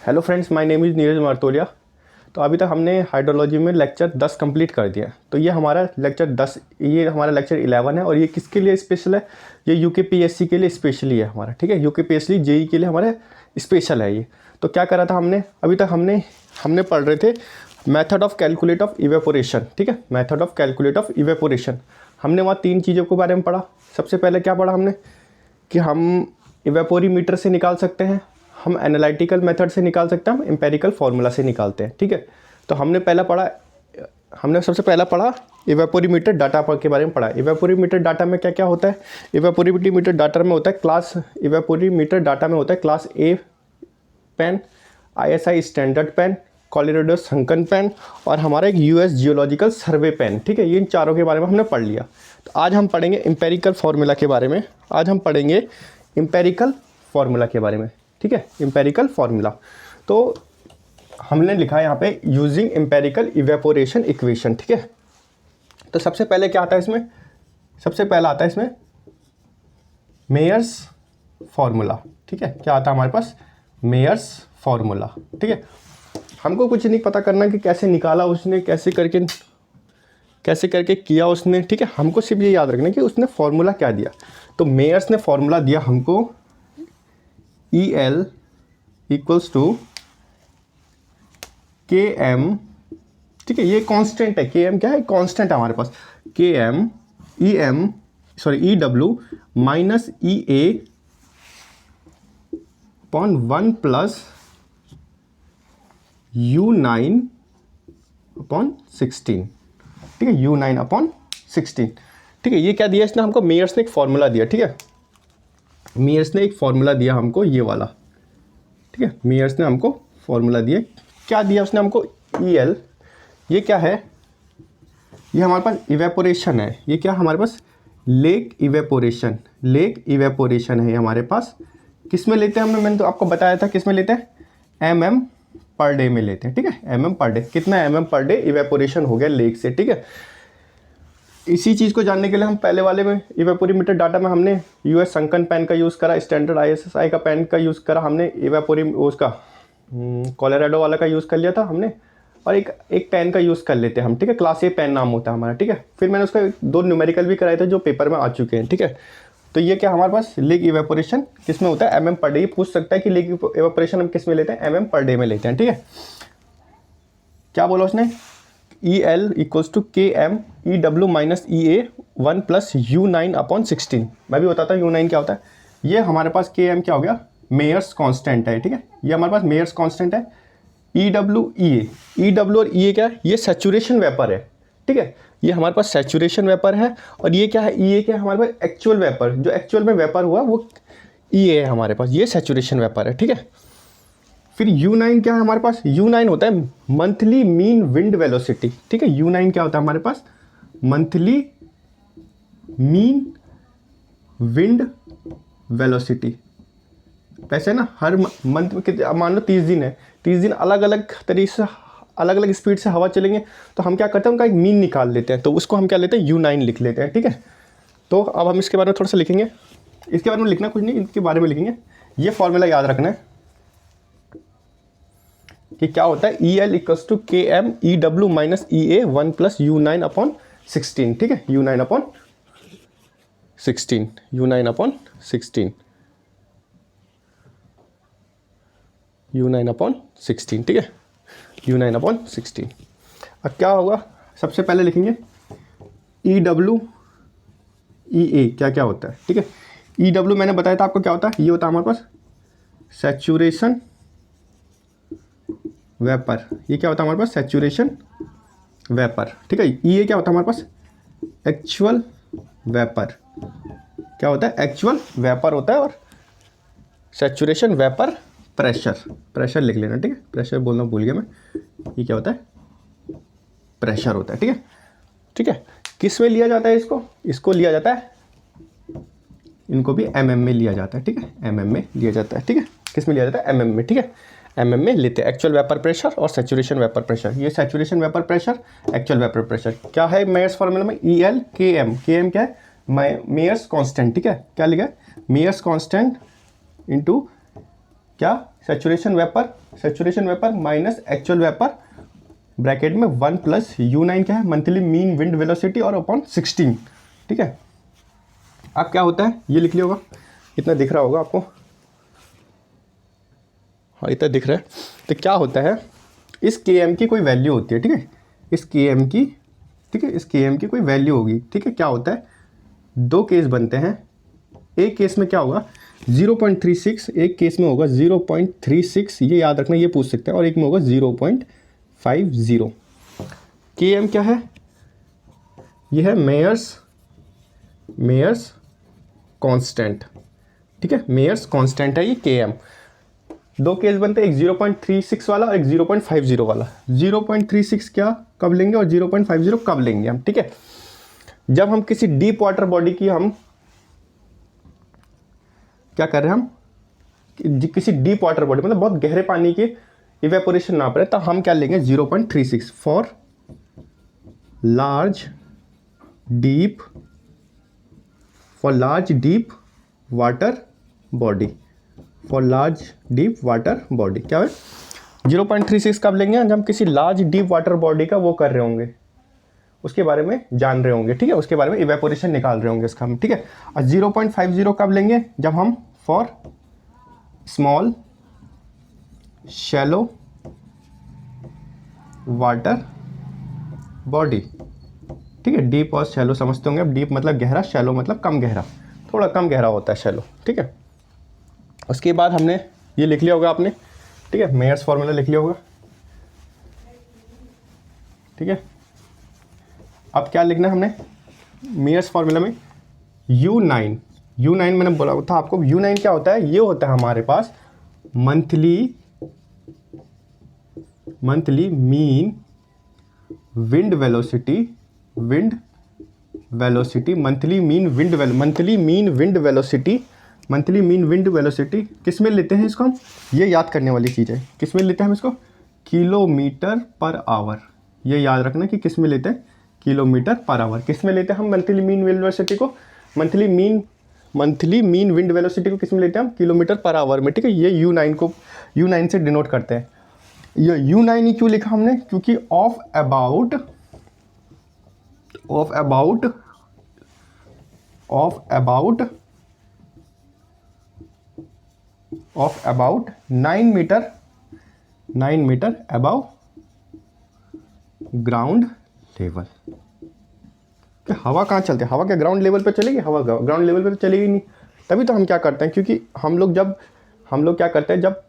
Hello friends, my name is Neeraj Martolia. तो अभी तक हमने हाइड्रोलॉजी में लेक्चर 10 कंप्लीट कर दिया। तो ये हमारा लेक्चर 11 है और ये किसके लिए स्पेशल है? ये यूकेपीएससी के लिए स्पेशली है हमारा, ठीक है। यूकेपीएससी जेई के लिए हमारे स्पेशल है ये। तो क्या करा था हमने अभी तक? हमने पढ़ रहे थे method of calculate of evaporation, ठीक है। Method of calculate of evaporation हमने वहाँ 3 चीज़ों के बारे में पढ़ा। सबसे पहले क्या पढ़ा हमने कि हम इवेपोरीमीटर से निकाल सकते हैं, हम एनालिटिकल मेथड से निकाल सकते हैं, हम एम्पेरिकल फार्मूला से निकालते हैं, ठीक है। तो हमने सबसे पहला पढ़ा इवेपोरीमीटर डाटा के बारे में पढ़ा। इवेपोरीमीटर डाटा में क्या क्या होता है? इवेपोरीमीटर डाटा में होता है class A pen, ISI standard pen, Colorado sunken pen और हमारा एक US जियोलॉजिकल सर्वे पेन, ठीक है। ये इन चारों के बारे में हमने पढ़ लिया। तो आज हम पढ़ेंगे एम्पेरिकल फार्मूला के बारे में। ठीक है, एम्पेरिकल फार्मूला। तो हमने लिखा है यहाँ पे यूजिंग एम्पेरिकल इवेपोरेशन इक्वेशन, ठीक है। तो सबसे पहले क्या आता है इसमें? सबसे पहला आता है इसमें मेयर्स फार्मूला, ठीक है। क्या आता है हमारे पास? मेयर्स फार्मूला, ठीक है। हमको कुछ नहीं पता करना कि कैसे निकाला उसने, कैसे करके किया उसने, ठीक है। हमको सिर्फ ये याद रखना कि उसने फार्मूला क्या दिया। तो मेयर्स ने फार्मूला दिया हमको EL इक्वल्स टू KM, ठीक है। ये कांस्टेंट है। KM क्या है? कांस्टेंट है हमारे पास। KM EW minus EA upon 1 plus U9 upon 16, ठीक है। U9 अपॉन 16, ठीक है। ये क्या दिया इसने हमको? मेयर्स ने एक फार्मूला दिया, ठीक है। मेयर्स ने एक फार्मूला दिया हमको, ये वाला, ठीक है। मेयर्स ने हमको फार्मूला दिया। क्या दिया उसने हमको? EL। ये क्या है? ये हमारे पास इवेपोरेशन है। ये क्या हमारे पास? लेक इवेपोरेशन है हमारे पास। किस में लेते हैं मैंने तो आपको बताया था किस में लेते हैं? mm पर डे में लेते हैं, ठीक है। mm पर डे, कितना mm पर डे इवेपोरेशन हो गया लेक से, ठीक है। इसी चीज़ को जानने के लिए हम पहले वाले में इवेपोरीमीटर डाटा में हमने US संकन पेन का यूज़ करा, स्टैंडर्ड ISI का पेन का यूज़ करा हमने, उसका कोलोराडो वाला का यूज़ कर लिया था हमने, और एक पेन का यूज़ कर लेते हैं हम, ठीक है। क्लास A पेन नाम होता है हमारा, ठीक है। फिर मैंने उसका 2 न्यूमेरिकल भी कराए थे जो पेपर में आ चुके हैं, ठीक है। तो ये क्या हमारे पास लेक इवेपोरेशन किस में होता है? mm per day. ये पूछ सकता है कि लेक इवेपोरेशन हम किस में लेते हैं? mm पर डे में लेते हैं, ठीक है। क्या बोला उसने? EL equals to KM EW minus EA 1 plus U9 upon 16। मैं भी बताता हूँ U9 क्या होता है। ये हमारे पास KM क्या हो गया? मेयर्स कांस्टेंट है, ठीक है। ये हमारे पास मेयर्स कांस्टेंट है। EW और EA क्या है? ये सैचुरेशन वेपर है, ठीक है। ये हमारे पास सैचुरेशन वेपर है। और ये क्या है? EA क्या है? हमारे पास एक्चुअल वेपर, जो एक्चुअल में वेपर हुआ वो EA है हमारे पास। ये सैचुरेशन वेपर है, ठीक है। फिर U9 क्या है हमारे पास? U9 होता है मंथली मीन विंड वेलोसिटी, ठीक है। U9 क्या होता है हमारे पास? Monthly mean wind velocity. वैसे ना हर मंथ में कितने, मान लो 30 दिन है, 30 दिन अलग अलग तरीके से अलग अलग स्पीड से हवा चलेंगे, तो हम क्या करते हैं? उनका एक मीन निकाल लेते हैं। तो उसको हम क्या लेते हैं? U9 लिख लेते हैं, ठीक है। तो अब हम इसके बारे में थोड़ा सा लिखेंगे। इसके बारे में लिखना कुछ नहीं, इनके बारे में लिखेंगे। ये फॉर्मूला याद रखना है कि क्या होता है? EL equals to KM EW minus EA 1 plus U9 upon 16, ठीक है। U9 upon 16, U9 upon 16, U9 upon 16, ठीक है। U9 upon 16। अब क्या होगा? सबसे पहले लिखेंगे EW EA क्या क्या होता है, ठीक है। EW मैंने बताया था आपको क्या होता है। ये होता है हमारे पास सैचुरेशन वेपर। ये क्या होता है हमारे पास? सैचुरेशन वेपर, ठीक है। EA क्या होता है हमारे पास? Actual vapour. क्या होता है? एक्चुअल वेपर होता है। और सैचुरेशन वेपर प्रेशर लिख लेना, ठीक है। प्रेशर बोलना भूल गया मैं। ये क्या होता है? प्रेशर होता है, ठीक है, ठीक है। किस में लिया जाता है इसको? इसको लिया जाता है, इनको भी mm में लिया जाता है, ठीक है। mm में लिया जाता है, ठीक है। किस में लिया जाता है? mm में, ठीक है। mm में लेते हैं एक्चुअल वेपर प्रेशर और सैचुरेशन वेपर प्रेशर। ये saturation vapour pressure, actual vapour pressure क्या है मेयर्स फार्मूला में? EL KM। KM क्या है? मेयर्स कांस्टेंट, ठीक है। क्या लिखा है? मेयर्स कांस्टेंट इनटू क्या? Saturation vapour saturation vapour minus actual vapour bracket में 1 प्लस U9 क्या है, मंथली मीन विंड वेलोसिटी और अपॉन 16, ठीक है। अब क्या होता है ये लिख लिया होगा, इतना दिख रहा होगा आपको, हाँ इतना दिख रहा है। तो क्या होता है, इस Km की कोई वैल्यू होती है, ठीक है, इस Km की, ठीक है, इस Km की कोई वैल्यू होगी, ठीक है। क्या होता है, दो केस बनते हैं, एक केस में क्या होगा 0.36, एक केस में होगा 0.36, ये याद रखना, ये पूछ सकते हैं, और एक में होगा 0.50। Km क्या है, ये है मेयर्स कांस्टेंट, ठीक है, मेयर्स कांस्टेंट है ये Km। दो केस बनते हैं, एक 0.36 वाला और एक 0.50 वाला। 0.36 क्या कब लेंगे और 0.50 कब लेंगे हम, ठीक है, जब हम किसी डीप वाटर बॉडी की हम क्या कर रहे हैं, हम किसी डीप वाटर बॉडी मतलब बहुत गहरे पानी के इवेपोरेशन ना पड़े, तो हम क्या लेंगे 0.36 for large deep water body, for large deep water body क्या है 0.36 कब लेंगे, जब हम किसी लार्ज डीप वाटर बॉडी का वो कर रहे होंगे, उसके बारे में जान रहे होंगे, ठीक है, उसके बारे में इवेपोरेशन निकाल रहे होंगे इसका हम, ठीक है। और 0.50 कब लेंगे, जब हम for small shallow water body, ठीक है, डीप और शैलो समझते होंगे, अब डीप मतलब गहरा, शैलो मतलब कम गहरा, थोड़ा कम गहरा होता है शैलो, ठीक है। उसके बाद हमने ये लिख लिया होगा आपने, ठीक है, मेयर्स फार्मूला लिख लिया होगा, ठीक है। अब क्या लिखना है हमने मेयर्स फार्मूला में, U9 मैंने बोला था आपको, U9 क्या होता है, ये होता है हमारे पास monthly mean wind velocity, monthly mean wind velocity किस में लेते हैं इसको हम, ये याद करने वाली चीज़ है, किस में लेते हैं हम इसको, किलोमीटर पर आवर, ये याद रखना कि किस में लेते हैं, किलोमीटर पर आवर। किस में लेते हैं हम मंथली मीन विंड वेलोसिटी को, मंथली मीन विंड वेलोसिटी को किस में लेते हैं हम, किलोमीटर पर आवर में, ठीक है। ये U9 से डिनोट करते हैं। ये U9 ही क्यों लिखा हमने, क्योंकि of about 9 metre above ground level. कि हवा कहाँ चलती है, हवा क्या ग्राउंड लेवल पे चलेगी, हवा ग्राउंड लेवल पे तो चलेगी नहीं। तभी तो हम क्या करते हैं, क्योंकि हम लोग क्या करते हैं, जब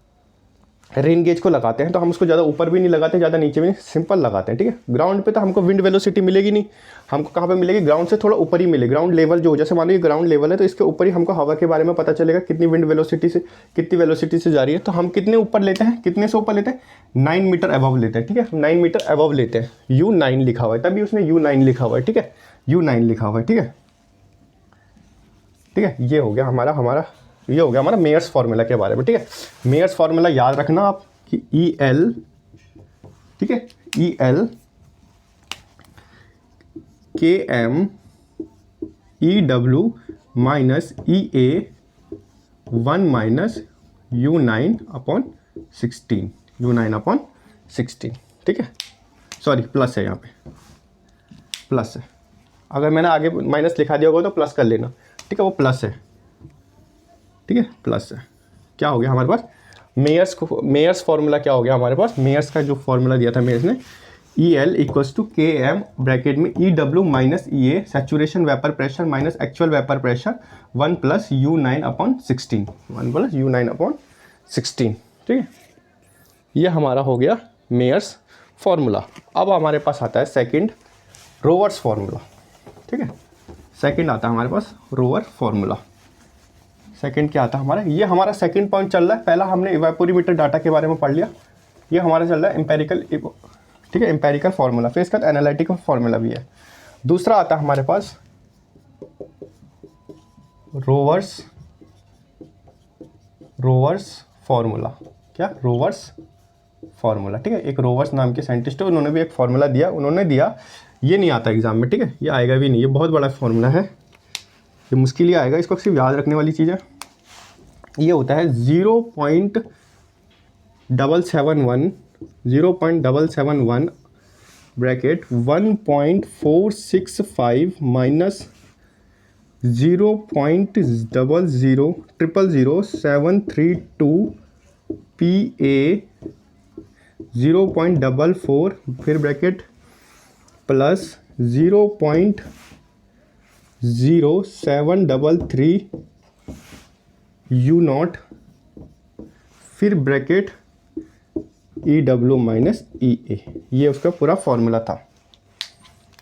रेन गेज को लगाते हैं तो हम उसको ज़्यादा ऊपर भी नहीं लगाते, ज़्यादा नीचे भी नहीं, सिंपल लगाते हैं, ठीक है। ग्राउंड पे तो हमको विंड वेलोसिटी मिलेगी नहीं, हमको कहाँ पे मिलेगी, ग्राउंड से थोड़ा ऊपर ही मिलेगी, ग्राउंड लेवल जो, जैसे मान लो ये ग्राउंड लेवल है तो इसके ऊपर ही हमको हवा के बारे में पता चलेगा कितनी विंड वेलोसिटी से, कितनी वेलोसिटी से जा रही है। तो हम कितने ऊपर लेते हैं, कितने से ऊपर लेते हैं, 9 मीटर अबव लेते हैं, ठीक है, 9 मीटर अबव लेते हैं। U9 लिखा हुआ है, तभी उसने U9 लिखा हुआ है, ठीक है, U9 लिखा हुआ है, ठीक है, ठीक है। ये हो गया हमारा ये हो गया हमारा मेयर्स फार्मूला के बारे में, ठीक है। मेयर्स फार्मूला याद रखना आप कि EL, ठीक है, EL KM EW minus EA 1 minus U9 upon 16, ठीक है। सॉरी प्लस है, यहाँ पे प्लस है, अगर मैंने आगे माइनस लिखा दिया होगा तो प्लस कर लेना, ठीक है, वो प्लस है, ठीक है, प्लस है। क्या हो गया हमारे पास, मेयर्स फार्मूला क्या हो गया हमारे पास, मेयर्स का जो फार्मूला दिया था मेयर्स ने, EL equals to KM bracket में EW minus EA saturation vapour pressure minus actual vapour pressure 1 plus U9 upon 16, ठीक है। ये हमारा हो गया मेयर्स फार्मूला। अब हमारे पास आता है सेकंड रोवर्स फार्मूला, ठीक है। सेकंड आता है हमारे पास रोवर फार्मूला। सेकंड क्या आता है हमारा, ये हमारा सेकंड पॉइंट चल रहा है। पहला हमने इवेपोरीमीटर डाटा के बारे में पढ़ लिया, ये हमारा चल रहा है एम्पेरिकल, ठीक है, एम्पेरिकल फार्मूला, फिर इसका एनालिटिकल फार्मूला भी है। दूसरा आता है हमारे पास रोवर्स फार्मूला। क्या, रोवर्स फार्मूला, ठीक है। एक रोवर्स नाम के साइंटिस्ट है, उन्होंने भी एक फार्मूला दिया, ये नहीं आता एग्जाम में, ठीक है, ये आएगा भी नहीं, ये बहुत बड़ा फार्मूला है, ये मुश्किल ही आएगा, इसको सिर्फ याद रखने वाली चीज़ है। ये होता है 0.771 ब्रैकेट 1.465 माइनस 0.0000732 PA 0.44 फिर ब्रैकेट प्लस 0.0733 U0 फिर ब्रैकेट EW माइनस EA। ये उसका पूरा फॉर्मूला था,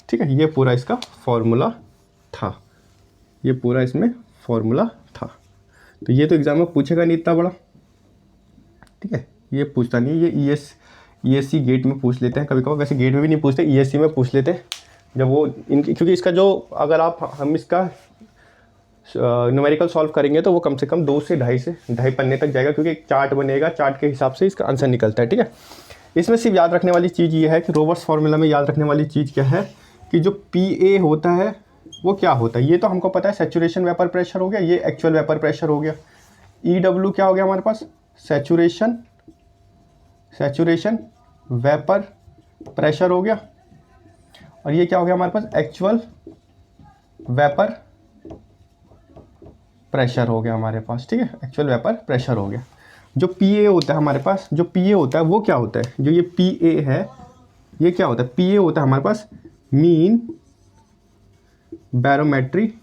ठीक है। ये पूरा इसका फॉर्मूला था, ये पूरा इसमें फॉर्मूला था। तो ये तो एग्जाम में पूछेगा नहीं इतना बड़ा, ठीक है, ये पूछता नहीं। ये ESC गेट में पूछ लेते हैं कभी कभी, वैसे गेट में भी नहीं पूछते, ESC में पूछ लेते हैं जब वो इनकी, क्योंकि इसका जो अगर हम इसका न्यूमेरिकल सॉल्व करेंगे तो वो कम से कम 2 से ढाई पन्ने तक जाएगा, क्योंकि एक चार्ट बनेगा, चार्ट के हिसाब से इसका आंसर निकलता है, ठीक है। इसमें सिर्फ याद रखने वाली चीज़ ये है कि रोबर्ट्स फार्मूला में याद रखने वाली चीज़ क्या है कि जो PA होता है वो क्या होता है। ये तो हमको पता है, सैचुरेशन वेपर प्रेशर हो गया, ये एक्चुअल वेपर प्रेशर हो गया। EW क्या हो गया हमारे पास, सैचुरेशन वेपर प्रेशर हो गया, और ये क्या हो गया हमारे पास, एक्चुअल वेपर प्रेशर हो गया हमारे पास, ठीक है, एक्चुअल वेपर प्रेशर हो गया। जो PA होता है हमारे पास, जो PA होता है वो क्या होता है, जो ये PA है ये क्या होता है, PA होता है हमारे पास मीन बैरोमेट्रिक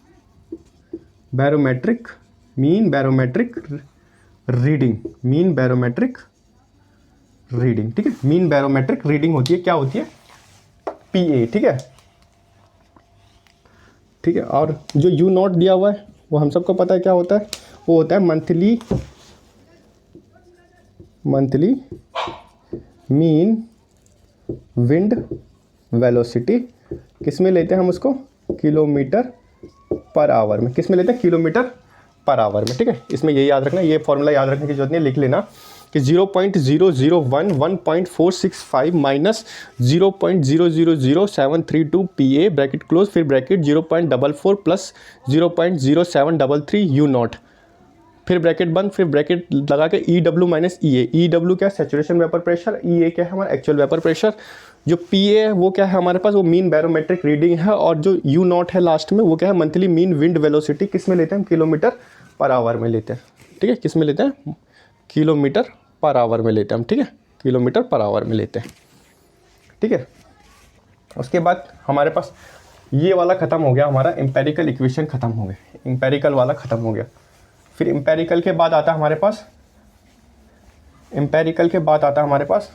रीडिंग, ठीक है। मीन बैरोमेट्रिक रीडिंग होती है, क्या होती है, PA, ठीक है, ठीक है। और जो U0 दिया हुआ है वो हम सबको पता है क्या होता है, वो होता है मंथली मीन विंड वेलोसिटी। किस में लेते हैं हम उसको, किलोमीटर पर आवर में। किस में लेते हैं, किलोमीटर पर आवर में, ठीक है। इसमें यही याद रखना, ये फॉर्मूला याद रखने की जरूरत नहीं है, लिख लेना कि 0.001 1.465 माइनस 0.000732 PA ब्रैकेट क्लोज, फिर ब्रैकेट 0.44 प्लस 0.0733 U0, फिर ब्रैकेट बंद, फिर ब्रैकेट लगा के EW माइनस EA। EW क्या है, सैचुरेशन वेपर प्रेशर, EA क्या है हमारा एक्चुअल वेपर प्रेशर। जो PA है वो क्या है हमारे पास, वो मीन बैरोमेट्रिक रीडिंग है, और जो U0 है लास्ट में वो क्या है, मंथली मीन विंड वेलोसिटी। किस में लेते हैं हम, किलोमीटर पर आवर में लेते हैं, ठीक है। किस में लेते हैं, किलोमीटर पर आवर में लेते हैं हम, ठीक है, किलोमीटर पर आवर में लेते हैं, ठीक है। उसके बाद हमारे पास ये वाला ख़त्म हो गया, हमारा एम्पेरिकल इक्वेशन ख़त्म हो गया, एम्पेरिकल वाला ख़त्म हो गया। फिर एम्पेरिकल के बाद आता है हमारे पास,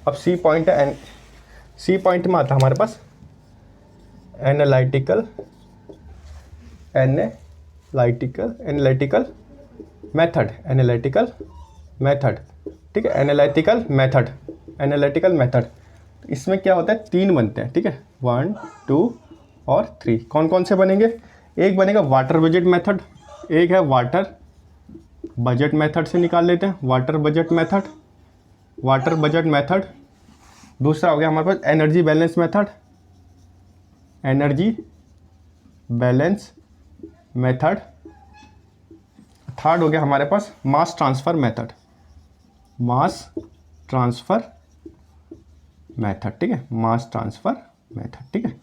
अब C पॉइंट है, C पॉइंट में आता है हमारे पास एनालिटिकल मेथड, ठीक है, एनालिटिकल मेथड। इसमें क्या होता है, 3 बनते हैं, ठीक है, 1 2 और 3। कौन कौन से बनेंगे, एक बनेगा वाटर बजट मेथड, एक है वाटर बजट मेथड से निकाल लेते हैं, वाटर बजट मेथड। दूसरा हो गया हमारे पास एनर्जी बैलेंस मेथड। थर्ड हो गया हमारे पास मास ट्रांसफ़र मेथड, ठीक है, मास ट्रांसफ़र मेथड, ठीक है।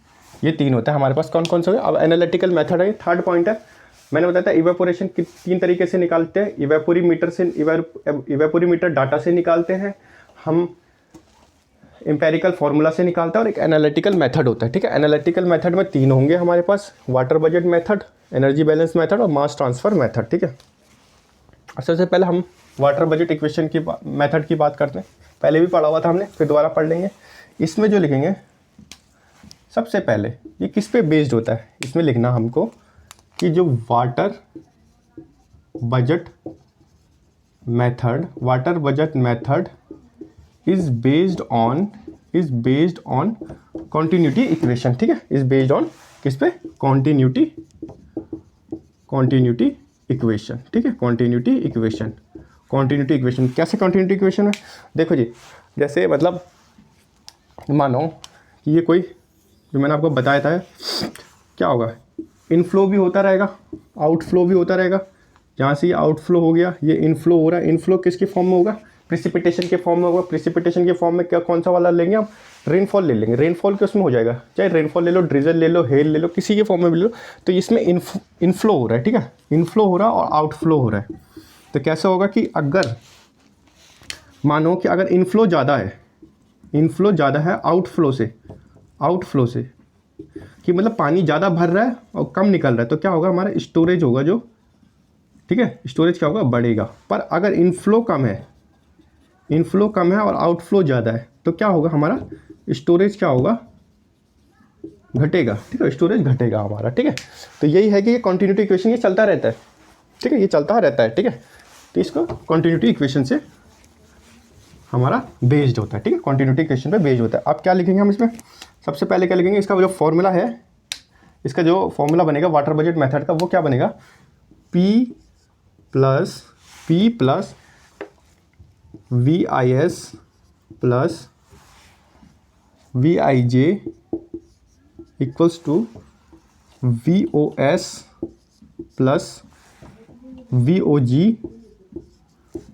ये 3 होता है हमारे पास। कौन कौन से हो गए, अब एनालिटिकल मेथड है, थर्ड पॉइंट है। मैंने बताया था इवेपोरेशन की 3 तरीके से निकालते हैं, इवेपोरीमीटर डाटा से निकालते हैं हम, एम्पेरिकल फार्मूला से निकालते हैं, और एक एनालिटिकल मेथड होता है, ठीक है। एनालिटिकल मेथड में 3 होंगे हमारे पास, water budget method, energy balance method और मास ट्रांसफ़र मेथड, ठीक है। सबसे पहले हम वाटर बजट इक्वेशन की मेथड की बात करते हैं, पहले भी पढ़ा हुआ था हमने, फिर दोबारा पढ़ लेंगे। इसमें जो लिखेंगे सबसे पहले, ये किस पे बेस्ड होता है, इसमें लिखना हमको कि जो water budget method is based on continuity equation, ठीक है, इज बेस्ड ऑन किस पे, कॉन्टिन्यूटी इक्वेशन, ठीक है, कॉन्टिन्यूटी इक्वेशन। कैसे कॉन्टिन्यूटी इक्वेशन है, देखो जी, जैसे मतलब मानो कि ये कोई, जो मैंने आपको बताया था, क्या होगा, इनफ्लो भी होता रहेगा, आउटफ्लो भी होता रहेगा, यहाँ से ये आउटफ्लो हो गया, ये इनफ्लो हो रहा है। इनफ्लो किसके फॉर्म में होगा? प्रिसिपिटेशन के फॉर्म में होगा। प्रिसिपिटेशन के फॉर्म में क्या कौन सा वाला लेंगे हम? रेनफॉल ले लेंगे। रेनफॉल के उसमें हो जाएगा, चाहे रेनफॉल ले लो, ड्रिजल ले लो, हेल ले लो, किसी के फॉर्म में ले लो। तो इसमें इनफ्लो हो रहा है, ठीक है, इनफ्लो हो रहा है और आउटफ्लो हो रहा है। तो कैसे होगा कि अगर मानो कि अगर इनफ्लो ज़्यादा है, इनफ्लो ज़्यादा है आउटफ्लो से, कि मतलब पानी ज़्यादा भर रहा है और कम निकल रहा है, तो क्या होगा? हमारा स्टोरेज होगा जो, ठीक है, स्टोरेज क्या होगा? बढ़ेगा। पर अगर इनफ्लो कम है और आउटफ्लो ज़्यादा है, तो क्या होगा? हमारा स्टोरेज क्या होगा? घटेगा, ठीक है, स्टोरेज घटेगा हमारा, ठीक है। तो यही है कि ये कॉन्टिन्यूटी इक्वेशन ये चलता रहता है, ठीक है, ये चलता रहता है, ठीक है। तो इसको कॉन्टिन्यूटी इक्वेशन से हमारा बेस्ड होता है, ठीक है, कॉन्टिन्यूटी इक्वेशन पे बेस्ड होता है। अब क्या लिखेंगे हम इसमें? सबसे पहले क्या लिखेंगे? इसका जो फॉर्मूला है, इसका जो फॉर्मूला बनेगा वाटर बजट मेथड का, वो क्या बनेगा? P plus VIS plus VIJ equals to VOS plus VOG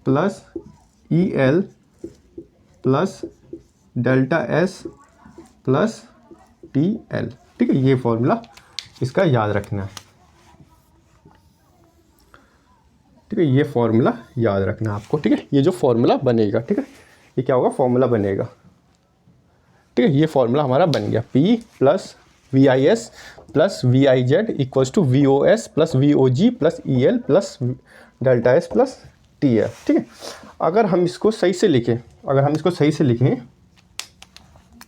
plus EL plus delta S plus TL, ठीक है। ये फॉर्मूला इसका याद रखना है, ठीक है, ये फॉर्मूला याद रखना है आपको, ठीक है। ये जो फॉर्मूला बनेगा, ठीक है, ये क्या होगा? फॉर्मूला बनेगा, ठीक है। ये फॉर्मूला हमारा बन गया, P plus VIS plus VIZ equals to VOS plus VOG plus EL plus delta S plus TL, ठीक है। अगर हम इसको सही से लिखें,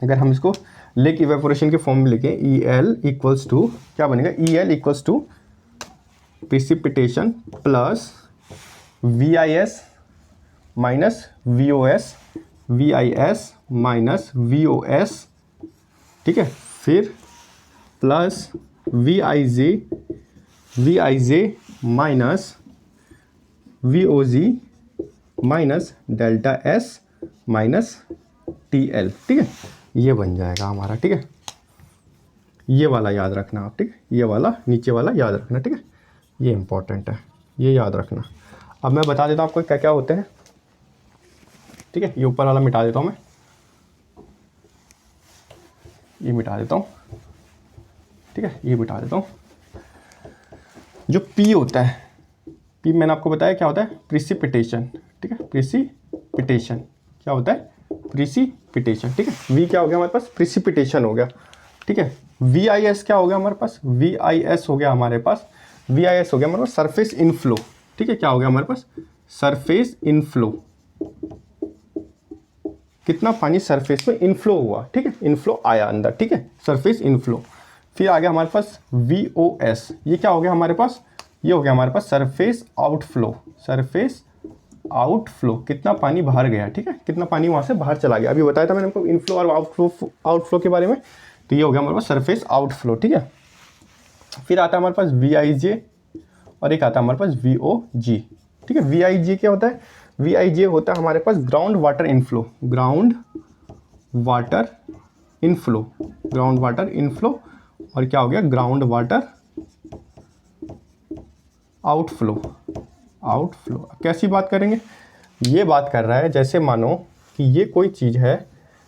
अगर हम इसको लेक इवेपोरेशन के फॉर्म में लिखें, EL इक्वल्स टू क्या बनेगा? EL equals to precipitation plus VIS minus VOS, VIS minus VOS, ठीक है, फिर plus VIJ minus VOG minus delta S minus TL, ठीक है। ये बन जाएगा हमारा, ठीक है। ये वाला याद रखना आप, ठीक है, ये वाला नीचे वाला याद रखना, ठीक है, ये इंपॉर्टेंट है, ये याद रखना। अब मैं बता देता हूँ आपको क्या क्या होते हैं, ठीक है। ये ऊपर वाला मिटा देता हूँ मैं, ये मिटा देता हूँ, ठीक है, ये मिटा देता हूँ। जो P होता है, P मैंने आपको बताया क्या होता है? प्रिसिपिटेशन, ठीक है, प्रिसिपिटेशन क्या होता है? प्रिसिपिटेशन, ठीक है। V क्या हो गया हमारे पास? प्रिसिपिटेशन हो गया, ठीक है। VIS क्या हो गया हमारे पास? VIS हो गया हमारे पास, VIS हो गया हमारे पास सरफेस इनफ्लो, ठीक है। क्या हो गया हमारे पास? सरफेस इनफ्लो, कितना पानी सरफेस में इनफ्लो हुआ, ठीक है, इनफ्लो आया अंदर, ठीक है, सरफेस इनफ्लो। फिर आ गया हमारे पास VOS, ये क्या हो गया हमारे पास? ये हो गया हमारे पास सरफेस आउटफ्लो, सरफेस आउटफ्लो, कितना पानी बाहर गया, ठीक है, कितना पानी वहाँ से बाहर चला गया। अभी बताया था मैंने आपको इनफ्लो और आउटफ्लो के बारे में। तो ये हो गया हमारे पास सरफेस आउटफ्लो, ठीक है। फिर आता है हमारे पास VIJ और एक आता है हमारे पास VOG, ठीक है। VIJ क्या होता है? VIJ होता है हमारे पास ground water inflow, ground water inflow, ground water inflow, और क्या हो गया? Ground water outflow, outflow. कैसी बात करेंगे? ये बात कर रहा है जैसे मानो कि ये कोई चीज़ है,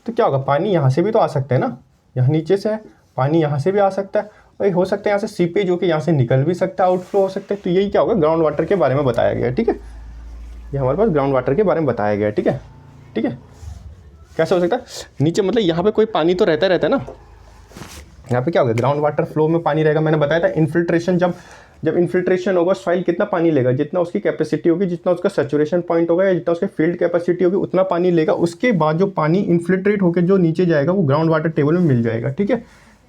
तो क्या होगा? पानी यहाँ से भी तो आ सकता है ना, यहाँ नीचे से है, पानी यहाँ से भी आ सकता है, और हो सकता है यहाँ से सीपेज होकर यहाँ से निकल भी सकता है, आउटफ्लो हो सकता है। तो यही क्या होगा? ग्राउंड वाटर के बारे में बताया गया है, ठीक है। ये हमारे पास ग्राउंड वाटर के बारे में बताया गया है, ठीक है, ठीक है। कैसे हो सकता है? नीचे मतलब यहाँ पे कोई पानी तो रहता है ना, यहाँ पे क्या होगा? ग्राउंड वाटर फ्लो में पानी रहेगा। मैंने बताया था इन्फिल्ट्रेशन, जब इन्फिल्ट्रेशन होगा सॉइल कितना पानी लेगा? जितना उसकी कैपेसिटी होगी, जितना उसका सैचुरेशन पॉइंट होगा, या जितना उसकी फील्ड कैपेसिटी होगी, उतना पानी लेगा। उसके बाद जो पानी इन्फिल्ट्रेट होकर जो नीचे जाएगा वो ग्राउंड वाटर टेबल में मिल जाएगा, ठीक है।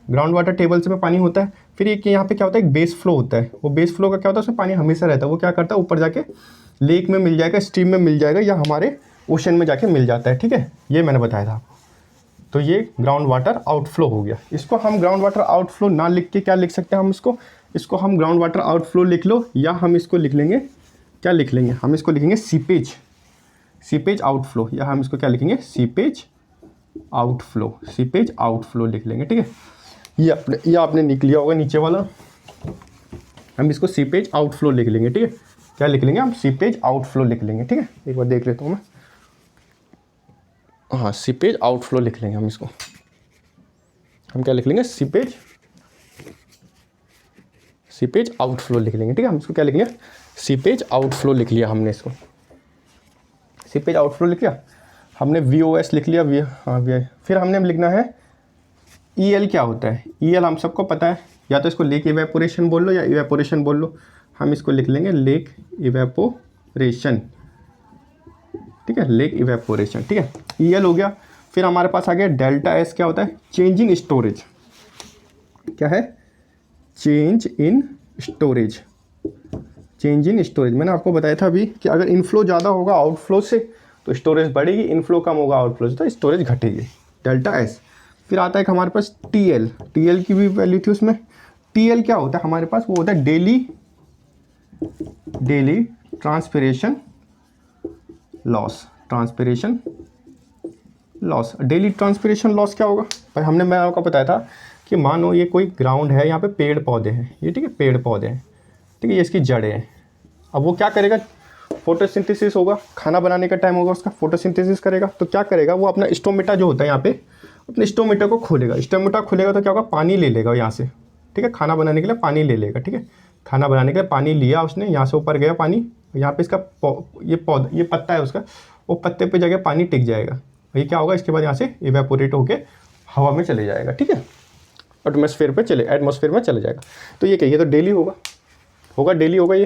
ग्राउंड वाटर टेबल से में पानी होता है। फिर एक यहाँ पे क्या होता है? एक बेस फ्लो होता है। वो बेस फ्लो का क्या होता है? उसमें पानी हमेशा रहता है। वो क्या करता है? ऊपर जाके लेक में मिल जाएगा, स्ट्रीम में मिल जाएगा, या हमारे ओशन में जाके मिल जाता है, ठीक है। ये मैंने बताया था आपको। तो ये ग्राउंड वाटर आउटफ्लो हो गया। इसको हम ग्राउंड वाटर आउटफ्लो ना लिख के क्या लिख सकते हैं? हम इसको हम ग्राउंड वाटर आउटफ्लो लिख लो, या हम इसको लिख लेंगे, क्या लिख लेंगे? हम इसको लिखेंगे सीपेज आउटफ्लो, या हम इसको क्या लिखेंगे? सीपेज आउटफ्लो लिख लेंगे, ठीक है। ये आपने लिख लिया होगा नीचे वाला, हम इसको सीपेज आउटफ्लो लिख लेंगे, ठीक है। क्या लिख लेंगे हम, सीपेज आउटफ्लो लिख लेंगे। ठीक है, एक बार देख लेता हूँ मैं, हाँ सीपेज आउटफ्लो लिख लेंगे हम इसको। हम क्या लिख लेंगे, सीपेज आउटफ्लो लिख लेंगे। ठीक है, हम इसको क्या लिखेंगे, सीपेज आउटफ्लो लिख लिया हमने इसको। सीपेज आउटफ्लो लिख लिया हमने, VOS लिख लिया, फिर हमने लिखना है EL क्या होता है। EL हम सबको पता है, या तो इसको लेक इवेपोरेशन बोल लो या इवेपोरेशन बोल लो। हम इसको लिख लेंगे लेक इवेपोरेशन। ठीक है, लेक इवेपोरेशन। ठीक है, EL हो गया। फिर हमारे पास आ गया डेल्टा S, क्या होता है, चेंज इन स्टोरेज। क्या है, change in storage. Change in storage मैंने आपको बताया था अभी कि अगर इनफ्लो ज़्यादा होगा आउटफ्लो से तो स्टोरेज बढ़ेगी, इनफ्लो कम होगा आउटफ्लो से तो स्टोरेज घटेगी, डेल्टा S। फिर आता है कि हमारे पास TL की भी वैल्यू थी उसमें। TL क्या होता है हमारे पास, वो होता है daily transpiration loss. Daily transpiration loss क्या होगा भाई, मैं आपको बताया था कि मानो ये कोई ग्राउंड है, यहाँ पे पेड़ पौधे हैं, ये ठीक है पेड़ पौधे हैं, ठीक है, ये इसकी जड़ें हैं। अब वो क्या करेगा, फोटोसिंथेसिस होगा, खाना बनाने का टाइम होगा उसका, फोटोसिंथेसिस करेगा तो क्या करेगा, वो अपना स्टोमेटा जो होता है यहाँ पे, अपने स्टोमेटा को खोलेगा। स्टोमेटा खोलेगा तो क्या होगा, पानी ले लेगा यहाँ से। ठीक है, खाना बनाने के लिए पानी ले लेगा। ठीक है, खाना बनाने के लिए पानी लिया उसने, यहाँ से ऊपर गया पानी, यहाँ पे इसका ये पत्ता है उसका, वो पत्ते पे जगह पानी टिक जाएगा। ये क्या होगा, इसके बाद यहाँ से इवेपोरेट होके हवा में चले जाएगा। ठीक है, एटमॉस्फेयर में चले जाएगा। तो ये कहिए तो डेली होगा डेली होगा ये।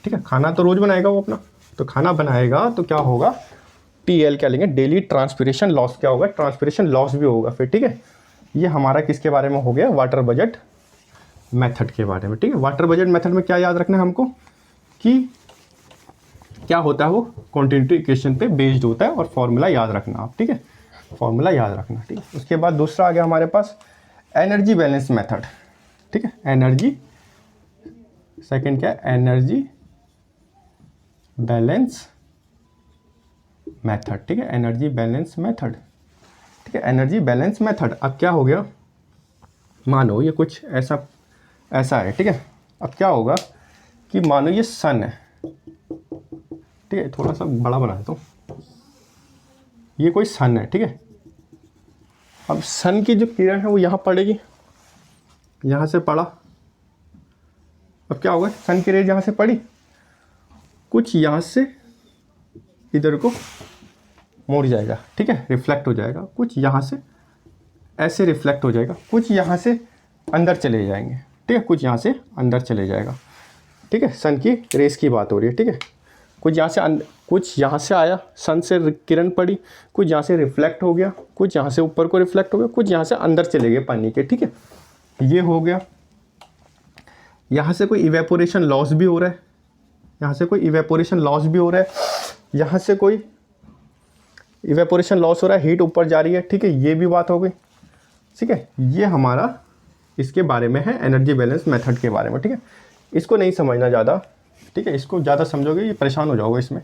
ठीक है, खाना तो रोज़ बनाएगा वो अपना, तो खाना बनाएगा तो क्या होगा, TL क्या लेंगे, डेली ट्रांसपिरेशन लॉस क्या होगा, ट्रांसपिरेशन लॉस भी होगा फिर। ठीक है, ये हमारा किसके बारे में हो गया, वाटर बजट मेथड के बारे में। ठीक है, वाटर बजट मेथड में क्या याद रखना है हमको कि क्या होता है, वो कंटिन्यूटी इक्वेशन पे बेस्ड होता है, और फॉर्मूला याद रखना आप। ठीक है, फॉर्मूला याद रखना। ठीक है, उसके बाद दूसरा आ गया हमारे पास एनर्जी बैलेंस मेथड। ठीक है, एनर्जी, सेकंड क्या है, एनर्जी बैलेंस मेथड। ठीक है, एनर्जी बैलेंस मेथड। ठीक है, एनर्जी बैलेंस मेथड। अब क्या हो गया, मानो ये कुछ ऐसा है। ठीक है, अब क्या होगा कि मानो ये सन है। ठीक है, थोड़ा सा बड़ा बना देता हूँ, ये कोई सन है। ठीक है, अब सन की जो किरण है वो यहाँ पड़ेगी, यहाँ से पड़ा। अब क्या होगा, सन की रेज यहाँ से पड़ी, कुछ यहाँ से इधर को मुड़ जाएगा। ठीक है, रिफ्लेक्ट हो जाएगा, कुछ यहाँ से ऐसे रिफ्लेक्ट हो जाएगा, कुछ यहाँ से अंदर चले जाएंगे। ठीक है, कुछ यहाँ से अंदर चले जाएगा। ठीक है, सन की रेस की बात हो रही है। ठीक है, कुछ यहाँ से आया, सन से किरण पड़ी, कुछ यहाँ से रिफ्लेक्ट हो गया, कुछ यहाँ से ऊपर को रिफ्लेक्ट हो गया, कुछ यहाँ से अंदर चले गए पानी के। ठीक है, ये हो गया। यहाँ से कोई इवेपोरेशन लॉस भी हो रहा है, यहाँ से कोई इवेपोरेशन लॉस भी हो रहा है, यहाँ से कोई इवेपोरेशन लॉस हो रहा है, हीट ऊपर जा रही है। ठीक है, ये भी बात हो गई। ठीक है, ये हमारा इसके बारे में है, एनर्जी बैलेंस मेथड के बारे में। ठीक है, इसको नहीं समझना ज़्यादा। ठीक है, इसको ज़्यादा समझोगे ये परेशान हो जाओगे इसमें,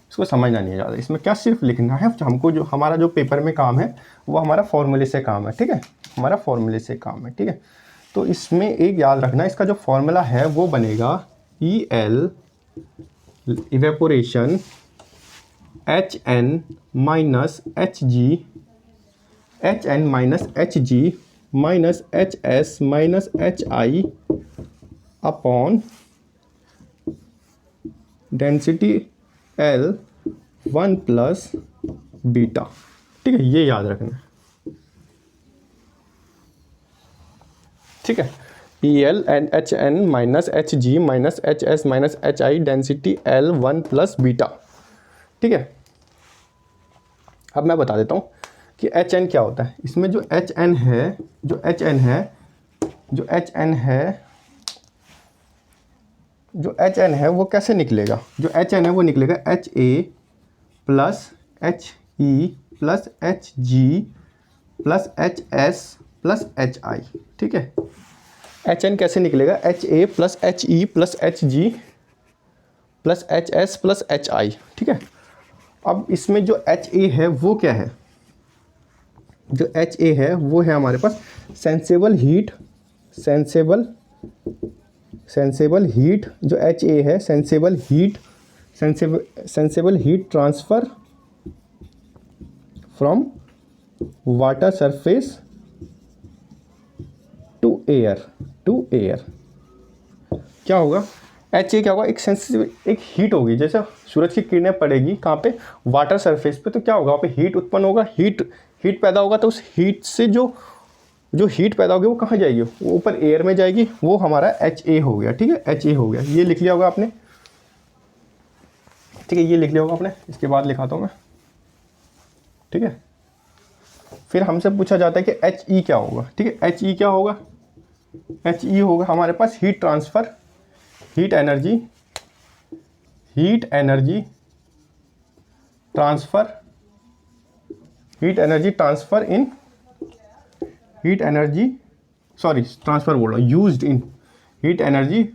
इसको समझना नहीं है ज़्यादा। इसमें क्या सिर्फ लिखना है हमको, जो हमारा जो पेपर में काम है वो हमारा फॉर्मूले से काम है। ठीक है, हमारा फॉर्मूले से काम है। ठीक है, तो इसमें एक याद रखना, इसका जो फॉर्मूला है वो बनेगा EL evaporation HN minus HG minus HS minus HI upon density L1 plus beta. ठीक है, ये याद रखना। ठीक है, EL and HN minus HG minus HS minus HI density L1 plus beta. ठीक है, अब मैं बता देता हूँ कि HN क्या होता है। इसमें जो HN है वो कैसे निकलेगा, जो HN है वो निकलेगा HA plus HE plus HG plus HS plus HI। ठीक है, HN कैसे निकलेगा, HA plus HE plus HG plus HS plus HI। ठीक है, अब इसमें जो HA है वो क्या है, जो HA है वो है हमारे पास सेंसेबल सेंसेबल हीट जो एच ए है, sensible heat transfer from water surface to air. क्या होगा, एच ए क्या होगा, एक सेंसिटिव एक हीट होगी, जैसे सूरज की किरणें पड़ेगी कहाँ पे, वाटर सरफेस पे, तो क्या होगा वहाँ पे हीट उत्पन्न होगा, हीट पैदा होगा। तो उस हीट से जो हीट पैदा होगी वो कहाँ जाएगी, वो ऊपर एयर में जाएगी, वो हमारा एच ए हो गया। ठीक है, एच ए हो गया, ये लिख लिया होगा आपने। ठीक है, ये लिख लिया होगा आपने, इसके बाद लिखाता हूँ मैं। ठीक है, फिर हमसे पूछा जाता है कि एच ई क्या होगा। ठीक है, एच ई क्या होगा, एच ई होगा हमारे पास heat transfer, heat energy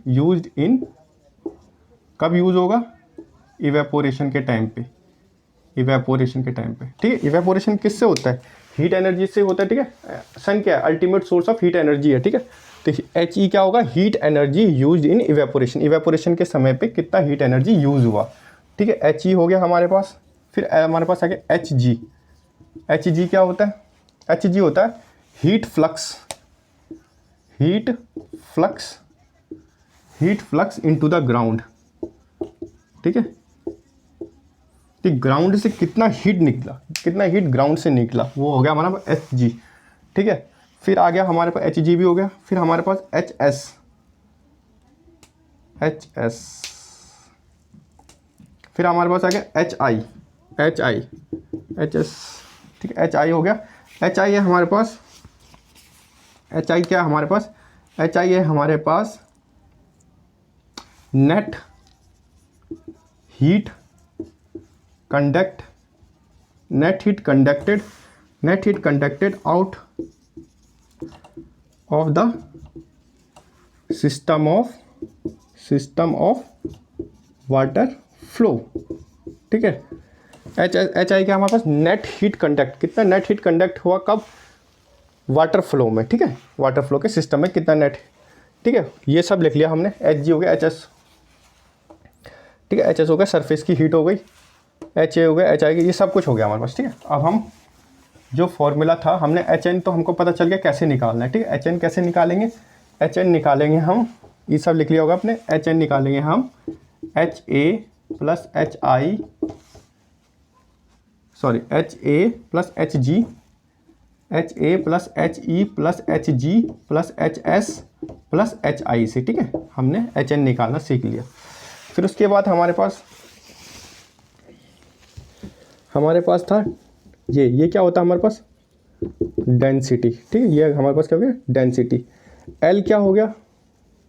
used in कब यूज़ होगा, इवेपोरेशन के टाइम पे। ठीक है, इवेपोरेशन किससे होता है, हीट एनर्जी से होता है। ठीक है, सन क्या है, ultimate source of heat energy है। ठीक है, तो एच ई क्या होगा, heat energy used in evaporation के समय पे कितना हीट एनर्जी यूज़ हुआ। ठीक है, एच ई हो गया हमारे पास। फिर हमारे पास आ गया एच जी। एच जी क्या होता है, एच जी होता है heat flux into the ground. ठीक है, तो ग्राउंड से कितना हीट ग्राउंड से निकला, वो हो गया हमारा एच जी। ठीक है, फिर आ गया हमारे पास एच जी भी हो गया। फिर हमारे पास एच एस, फिर हमारे पास आ गया एच एस। ठीक है, एच आई हो गया। एच आई है हमारे पास, एच आई क्या है हमारे पास, एच आई है हमारे पास net heat conducted out of the system of water flow. ठीक है, एच आई क्या हमारे पास नेट हीट कंडक्ट, कितना नेट हीट कंडक्ट हुआ कब, वाटर फ्लो में। ठीक है, वाटर फ्लो के सिस्टम में कितना नेट। ठीक है, ये सब लिख लिया हमने। एच जी हो गया एच एस। ठीक है, एच एस हो गया सरफेस की हीट हो गई, एच ए हो गया, एच आई, ये सब कुछ हो गया हमारे पास। ठीक है, अब हम जो फॉर्मूला था हमने एच एन, तो हमको पता चल गया कैसे निकालना है। ठीक है, एच एन कैसे निकालेंगे, एच एन निकालेंगे हम, ये सब लिख लिया होगा आपने। एच एन निकालेंगे हम H A plus H I, sorry H A plus H G, H A plus H E plus H G plus H S plus H I से। ठीक है, हमने एच एन निकालना सीख लिया। फिर उसके बाद हमारे पास था ये क्या होता है हमारे पास, डेंसिटी। ठीक है, ये हमारे पास क्या हो गया, डेंसिटी। एल क्या हो गया,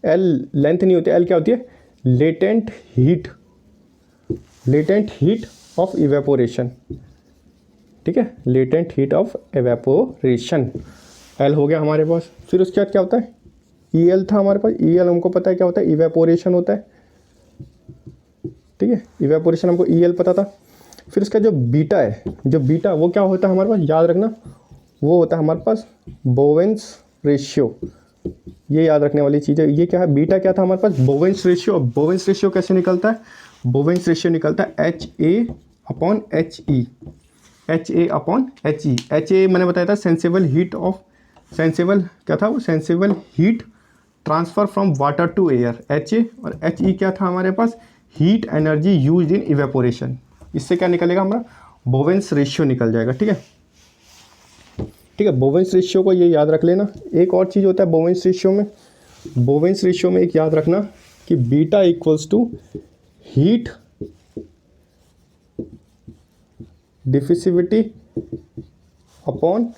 एल लेंथ नहीं होती, एल क्या होती है, लेटेंट हीट ऑफ इवेपोरेशन। ठीक है, latent heat of evaporation, L हो गया हमारे पास। फिर उसके बाद क्या होता है, ई एल था हमारे पास। ई एल हमको पता है क्या होता है, इवेपोरेशन होता है। ठीक है, इवेपोरेशन हमको ई एल पता था। फिर उसका जो बीटा है, वो क्या होता है हमारे पास, याद रखना, वो होता है हमारे पास बोवेन्स रेशियो। ये याद रखने वाली चीज़ है। ये क्या है, बीटा क्या था हमारे पास, बोवेन्स रेशियो। बोवेन्स रेशियो कैसे निकलता है, बोवेन्स रेशियो निकलता है H A upon H E, H A upon H E. H A मैंने बताया था sensible heat transfer from water to air, H A. और एच ई क्या था हमारे पास, heat energy used in evaporation. इससे क्या निकलेगा हमारा, बोवेन्स रेशियो निकल जाएगा। ठीक है, बोवेन्स रेशियो को ये याद रख लेना। एक और चीज़ होता है बोवेन्स रेशियो में एक याद रखना कि beta equals to heat diffusivity upon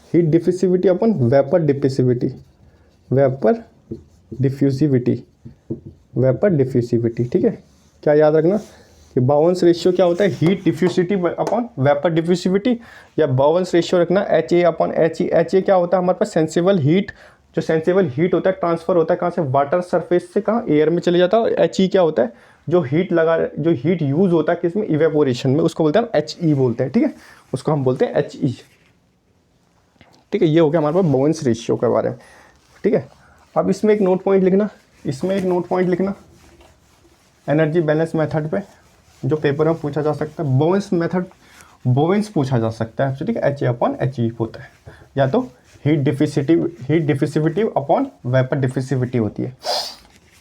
vapour diffusivity. ठीक है, क्या याद रखना कि बाउंस रेशियो क्या होता है, heat diffusivity upon vapour diffusivity, या बाउंस रेशियो रखना H A upon H E. H ए क्या होता है हमारे पास, सेंसेबल हीट होता है, ट्रांसफ़र होता है कहाँ से, वाटर सरफेस से कहाँ, एयर में चले जाता है। और एच ई क्या होता है, जो हीट यूज़ होता है किसमें, इवेपोरेशन में, उसको बोलते हैं एच ई बोलते हैं। ठीक है, उसको हम बोलते हैं एच ई। ठीक है, ये हो गया हमारे पास बोवेन्स रेशियो के बारे में। ठीक है, अब इसमें एक नोट पॉइंट लिखना, इसमें एक नोट पॉइंट लिखना एनर्जी बैलेंस मेथड पे, जो पेपर में पूछा जा सकता है। बोवेंस मेथड, बोवेंस पूछा जा सकता है, ठीक है, HA/HE होता है, या तो हीट डिफिसिविटी अपॉन वेपर डिफिसिविटी होती है,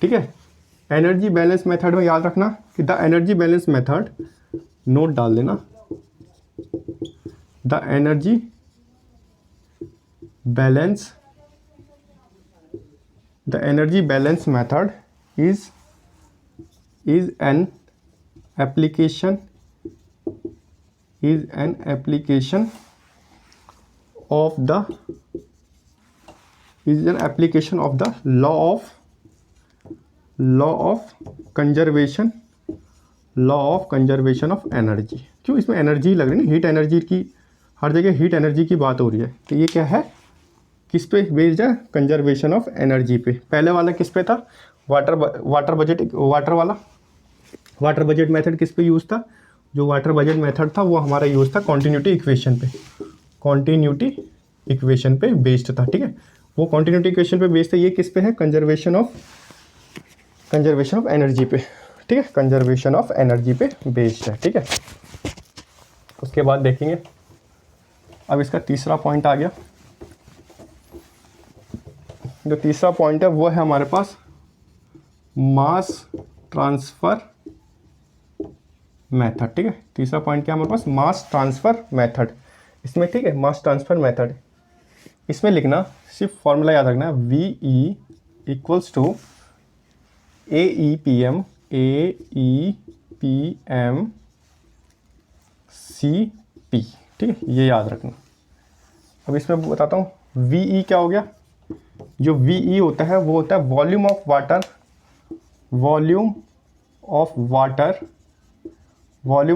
ठीक है। एनर्जी बैलेंस मेथड में याद रखना कि the energy balance method, note डाल देना, the energy balance method is an application of the law of conservation of energy। क्यों इसमें एनर्जी लग रही है ना, हीट एनर्जी की, हर जगह हीट एनर्जी की बात हो रही है, तो ये क्या है, किस पे बेस्ड है, कंजर्वेशन ऑफ एनर्जी पे। पहले वाला किस पे था, वाटर बजट मेथड किस पे यूज़ था, जो वाटर बजट मेथड था वो हमारा यूज़ था कॉन्टिन्यूटी इक्वेशन पे बेस्ड था, ठीक है। वो कॉन्टिन्यूटी इक्वेशन पे बेस्ड था, ये किस पे है, कंजर्वेशन ऑफ एनर्जी पे, ठीक है, कंजर्वेशन ऑफ एनर्जी पे बेस्ड है, ठीक है। उसके बाद देखेंगे, अब इसका तीसरा पॉइंट आ गया। जो तीसरा पॉइंट है वो है हमारे पास मास ट्रांसफ़र मेथड, ठीक है। तीसरा पॉइंट क्या है हमारे पास, मास ट्रांसफ़र मेथड। इसमें, ठीक है, मास ट्रांसफ़र मेथड, इसमें लिखना सिर्फ फॉर्मूला याद रखना, VE equals to AEPM CP, ठीक है, ये याद रखना। अब इसमें बताता हूँ VE क्या हो गया। जो VE होता है वो होता है volume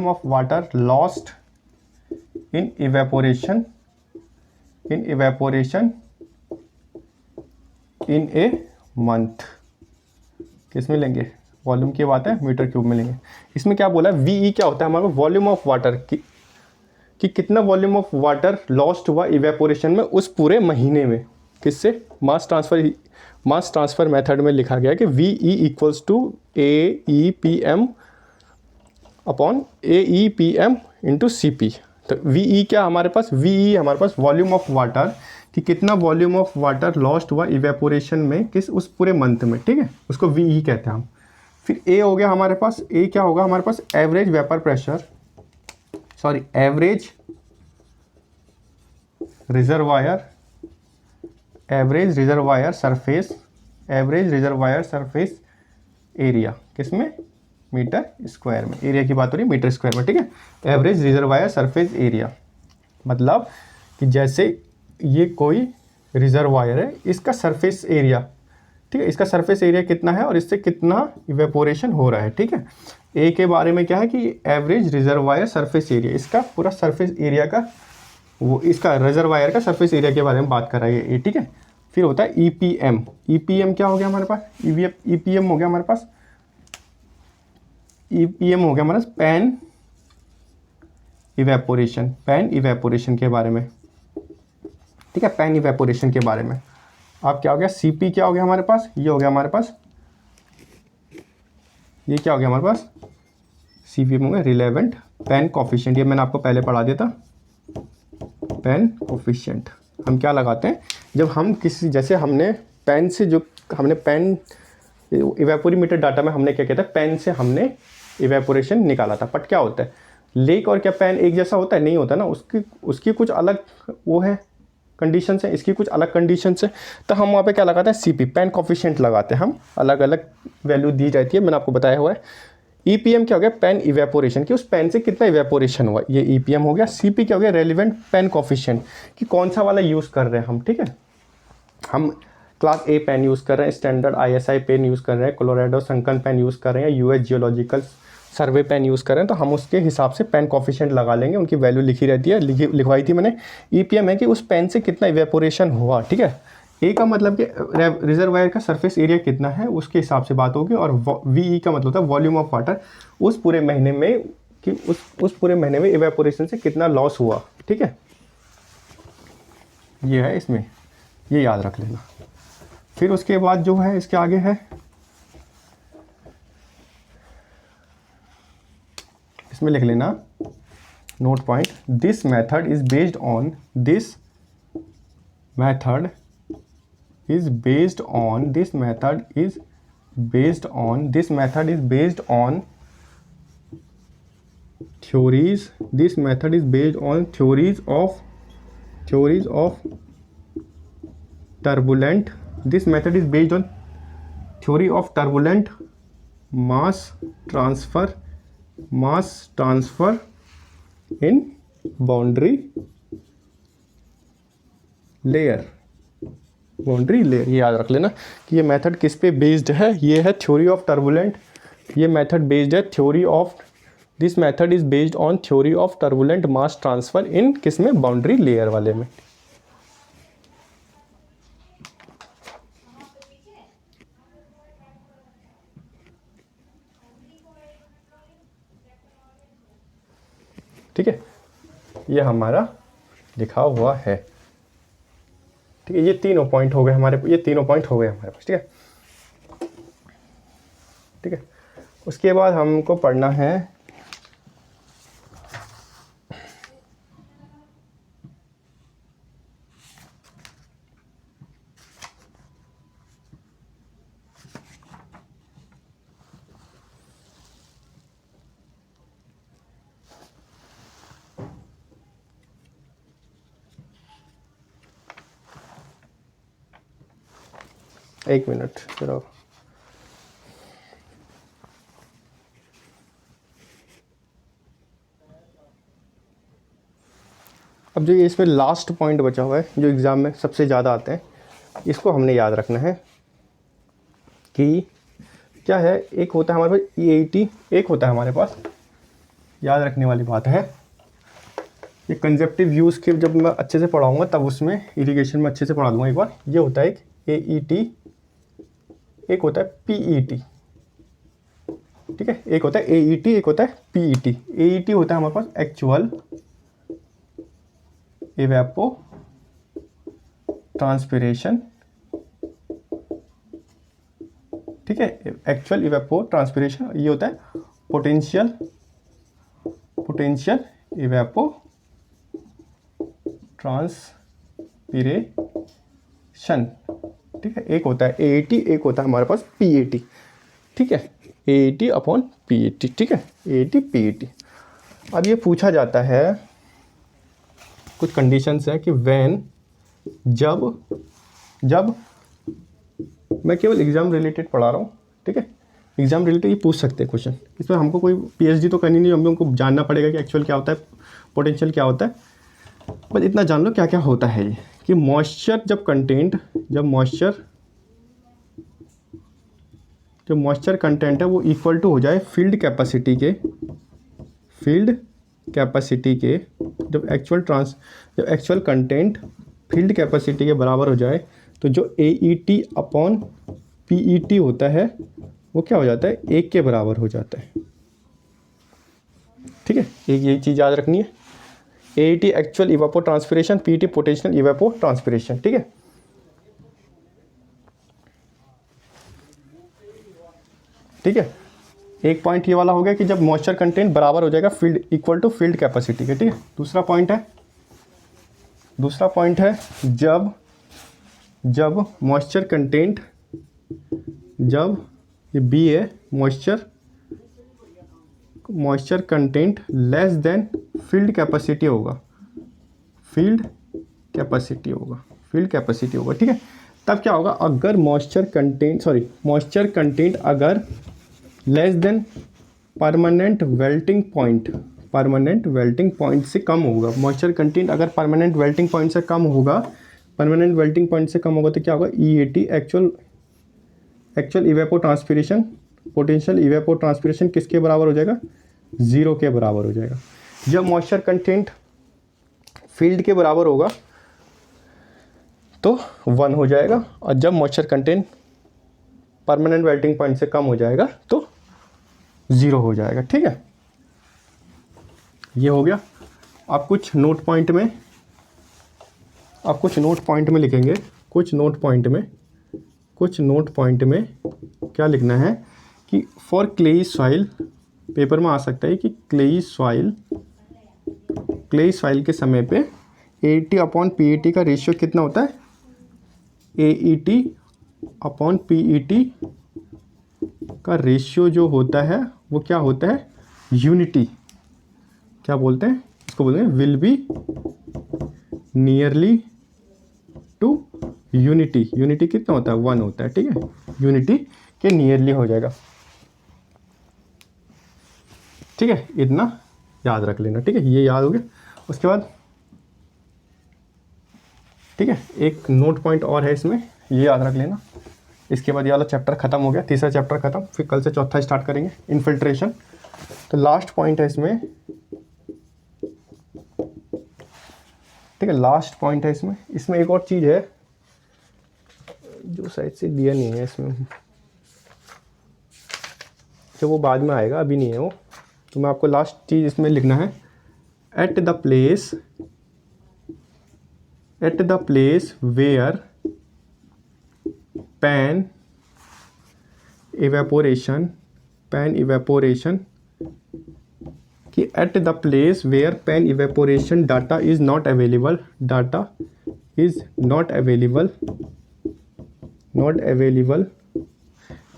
of water lost in evaporation in a month. किस में लेंगे, वॉल्यूम की बात है, मीटर क्यूब में लेंगे। इसमें क्या बोला है, VE क्या होता है हमारा, वॉल्यूम ऑफ वाटर कि कितना वॉल्यूम ऑफ वाटर लॉस्ट हुआ इवेपोरेशन में उस पूरे महीने में। किससे, मास ट्रांसफ़र मेथड में लिखा गया कि VE equals to AEPM into CP। तो VE क्या हमारे पास, VE हमारे पास वॉल्यूम ऑफ वाटर कि कितना वॉल्यूम ऑफ वाटर लॉस्ट हुआ इवेपोरेशन में किस उस पूरे मंथ में, ठीक है, उसको VE कहते हैं हम। फिर A हो गया हमारे पास, A क्या होगा हमारे पास, एवरेज रिजर्वायर सरफेस एरिया, किसमें, मीटर स्क्वायर में। एरिया की बात हो रही है मीटर स्क्वायर में, ठीक है। एवरेज रिजर्वायर सरफेस एरिया मतलब कि जैसे ये कोई रिजर्वायर है, इसका सरफेस एरिया, ठीक है, इसका सरफेस एरिया कितना है और इससे कितना इवेपोरेशन हो रहा है, ठीक है। ए के बारे में क्या है कि एवरेज रिजर्वायर सरफेस एरिया, इसका पूरा सरफेस एरिया का, वो इसका रिजर्वायर का सरफेस एरिया के बारे में बात कर रहा है ये, ठीक है। फिर होता है EPM क्या हो गया हमारे पास, EPM हो गया हमारे पास, पैन इवेपोरेशन के बारे में, ठीक है, पैन इवेपोरेशन के बारे में। अब क्या हो गया, CP क्या हो गया हमारे पास, ये हो गया हमारे पास, ये क्या हो गया हमारे पास, CP हो गया रिलेवेंट पैन कोफिशिएंट। ये मैंने आपको पहले पढ़ा दिया था, पैन कोफिशिएंट हम क्या लगाते हैं जब हम किसी, जैसे हमने पेन से, जो हमने पेन इवेपोरीमीटर डाटा में हमने क्या कहता है, पेन से हमने इवेपोरेशन निकाला था। बट क्या होता है, लेक और क्या पेन एक जैसा होता है, नहीं होता ना, उसकी कुछ अलग वो है कंडीशंस है, इसकी कुछ अलग कंडीशंस है। तो हम वहाँ पे क्या लगाते हैं, CP पैन कोफिशिएंट लगाते हैं हम, अलग अलग वैल्यू दी जाती है, मैंने आपको बताया हुआ है। EPM क्या हो गया, पैन इवेपोरेशन कि उस पेन से कितना इवेपोरेशन हुआ, ये EPM हो गया। CP क्या हो गया, रेलिवेंट पैन कोफिशिएंट कि कौन सा वाला यूज़ कर रहे हैं हम, ठीक है। हम क्लास A पेन यूज़ कर रहे हैं, स्टैंडर्ड ISI पेन यूज़ कर रहे हैं, कोलोराडो संकन पेन यूज़ कर रहे हैं, US जियोलॉजिकल सर्वे पेन यूज़ कर रहे हैं, तो हम उसके हिसाब से पेन कोफिशिएंट लगा लेंगे, उनकी वैल्यू लिखी रहती है, लिखवाई थी मैंने। EPM है कि उस पेन से कितना इवेपोरेशन हुआ, ठीक है। A का मतलब कि रिजर्वायर का सरफेस एरिया कितना है उसके हिसाब से बात होगी, और VE का मतलब होता है वॉल्यूम ऑफ वाटर उस पूरे महीने में कि उस पूरे महीने में इवेपोरेशन से कितना लॉस हुआ, ठीक है। ये है इसमें, ये याद रख लेना। फिर उसके बाद जो है इसके आगे है इसमें लिख लेना note point, this method is based on, this method is based on, this method is based on, this method is based on theories, this method is based on theories of turbulent, this method is based on theory of turbulent mass transfer in boundary layer, boundary layer. ये याद रख लेना कि ये method किस पे based है, ये है थ्योरी ऑफ टर्बुलेंट, ये मेथड बेस्ड है theory of, this method is based on theory of turbulent mass transfer इन किस में, बाउंड्री लेयर वाले में। ठीक है, ये हमारा लिखा हुआ है। ठीक है, ये तीनों पॉइंट हो गए हमारे, ये तीनों पॉइंट हो गए हमारे पास। ठीक है, ठीक है, उसके बाद हमको पढ़ना है एक मिनट जरा, अब जो ये इसमें लास्ट पॉइंट बचा हुआ है जो एग्ज़ाम में सबसे ज़्यादा आते हैं, इसको हमने याद रखना है कि क्या है। एक होता है हमारे पास EIT, एक होता है हमारे पास, याद रखने वाली बात है, ये कंसेप्टिव व्यूज़ के जब मैं अच्छे से पढ़ाऊँगा तब उसमें इरिगेशन में अच्छे से पढ़ा दूँगा एक बार। ये होता है एक AET, एक होता है PET। ठीक है, एक होता है AET, एक होता है PET। AET होता है हमारे पास एक्चुअल इवेपो ट्रांसपिरेशन। ठीक है, एक्चुअल इवेपो ट्रांसपिरेशन। ये होता है पोटेंशियल इवेपो ट्रांसपिरेशन। ठीक है, एक होता है AET, एक होता है हमारे पास PET। ठीक है, AET अपॉन PET। ठीक है, AET PET। अब ये पूछा जाता है, कुछ कंडीशंस हैं कि व्हेन, जब मैं केवल एग्ज़ाम रिलेटेड पढ़ा रहा हूँ। ठीक है, एग्ज़ाम रिलेटेड ये पूछ सकते हैं क्वेश्चन, इसमें हमको कोई PhD तो करनी नहीं, हमको जानना पड़ेगा कि एक्चुअल क्या होता है, पोटेंशियल क्या होता है। बस इतना जान लो क्या क्या होता है ये, कि मॉइस्चर जब मॉइस्चर कंटेंट है वो इक्वल टू हो जाए फील्ड कैपेसिटी के, जब एक्चुअल कंटेंट फील्ड कैपेसिटी के बराबर हो जाए, तो जो AET अपॉन PET होता है वो क्या हो जाता है, 1 के बराबर हो जाता है। ठीक है, एक यही चीज़ याद रखनी है, AET actual evapotranspiration, PET potential evapotranspiration. ठीक है, ठीक है, एक पॉइंट ये वाला हो गया कि जब मॉइस्चर कंटेंट बराबर हो जाएगा field equal to field capacity के। ठीक है, दूसरा पॉइंट है जब मॉइस्चर कंटेंट, जब ये B है, moisture content less than field capacity होगा, फील्ड कैपेसिटी होगा। ठीक है, तब क्या होगा, अगर मॉइस्चर कंटेंट अगर less than permanent wilting point से कम होगा, मॉइस्चर कंटेंट अगर परमानेंट वेल्टिंग पॉइंट से कम होगा, तो क्या होगा, EAT actual evapotranspiration, potential evapotranspiration किसके बराबर हो जाएगा, 0 के बराबर हो जाएगा। जब मॉइस्चर कंटेंट फील्ड के बराबर होगा तो 1 हो जाएगा, और जब moisture content permanent wilting point से कम हो जाएगा तो 0 हो जाएगा। ठीक है, ये हो गया। आप कुछ नोट पॉइंट में लिखेंगे, कुछ नोट पॉइंट में क्या लिखना है कि फॉर क्लेई सॉइल पेपर में आ सकता है कि क्लेई सॉइल के समय पे AET अपॉन PET का रेशियो कितना होता है, AET अपॉन PET का रेशियो जो होता है वो क्या होता है, यूनिटी। क्या बोलते हैं इसको, बोलते हैं will be nearly to unity. Unity कितना होता है, 1 होता है, ठीक है, यूनिटी के नियरली हो जाएगा, ठीक है, इतना याद रख लेना, ठीक है, ये याद हो गया। उसके बाद ठीक है, एक नोट पॉइंट और है इसमें, ये याद रख लेना। इसके बाद ये वाला चैप्टर खत्म हो गया, तीसरा चैप्टर खत्म, फिर कल से चौथा स्टार्ट करेंगे, इन्फिल्ट्रेशन। तो लास्ट पॉइंट है इसमें, ठीक है, लास्ट पॉइंट है इसमें। इसमें एक और चीज़ है जो शायद से दिया नहीं है इसमें, जो वो बाद में आएगा, अभी नहीं है वो। तो मैं आपको लास्ट चीज़ इसमें लिखना है, at the place where pan evaporation कि at the place where pan evaporation data is not available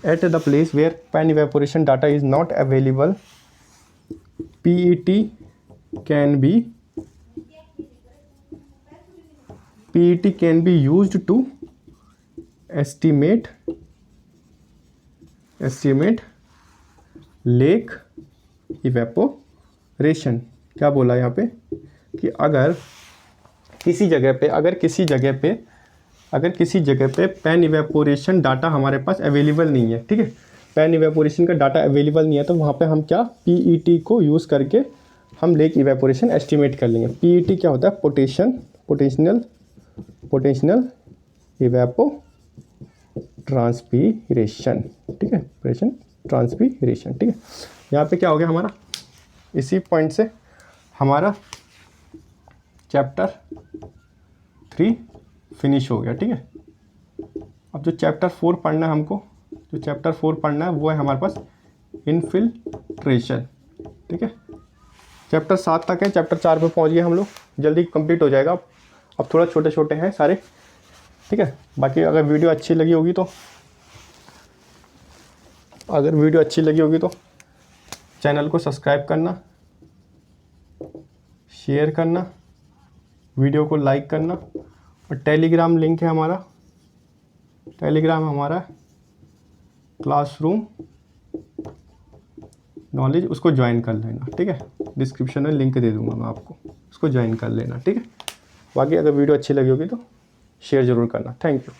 at the place where pan evaporation data is not available, PET can be used to estimate lake evaporation। क्या बोला यहाँ पे कि अगर किसी जगह पे पैन इवेपोरेशन डाटा हमारे पास अवेलेबल नहीं है, ठीक है, पैन इवेपोरेशन का डाटा अवेलेबल नहीं है, तो वहाँ पे हम क्या PET को यूज़ करके हम लेक इवेपोरेशन एस्टिमेट कर लेंगे। PET क्या होता है, पोटेंशियल इवेपो ट्रांसपीरेशन, ठीक है, ट्रांसपीरेशन, ठीक है। यहाँ पे क्या हो गया हमारा, इसी पॉइंट से हमारा चैप्टर 3 फिनिश हो गया, ठीक है। अब जो चैप्टर 4 पढ़ना है हमको, वो है हमारे पास इन्फिल्ट्रेशन, ठीक है। चैप्टर 7 तक है, चैप्टर 4 पे पहुंच गए हम लोग, जल्दी कंप्लीट हो जाएगा। अब थोड़ा छोटे छोटे हैं सारे, ठीक है। बाकी अगर वीडियो अच्छी लगी होगी तो चैनल को सब्सक्राइब करना, शेयर करना, वीडियो को लाइक करना, और टेलीग्राम लिंक है हमारा, क्लासरूम नॉलेज, उसको ज्वाइन कर लेना, ठीक है। डिस्क्रिप्शन में लिंक दे दूंगा मैं आपको, उसको ज्वाइन कर लेना, ठीक है। बाकी अगर वीडियो अच्छी लगी होगी तो शेयर ज़रूर करना। Thank you.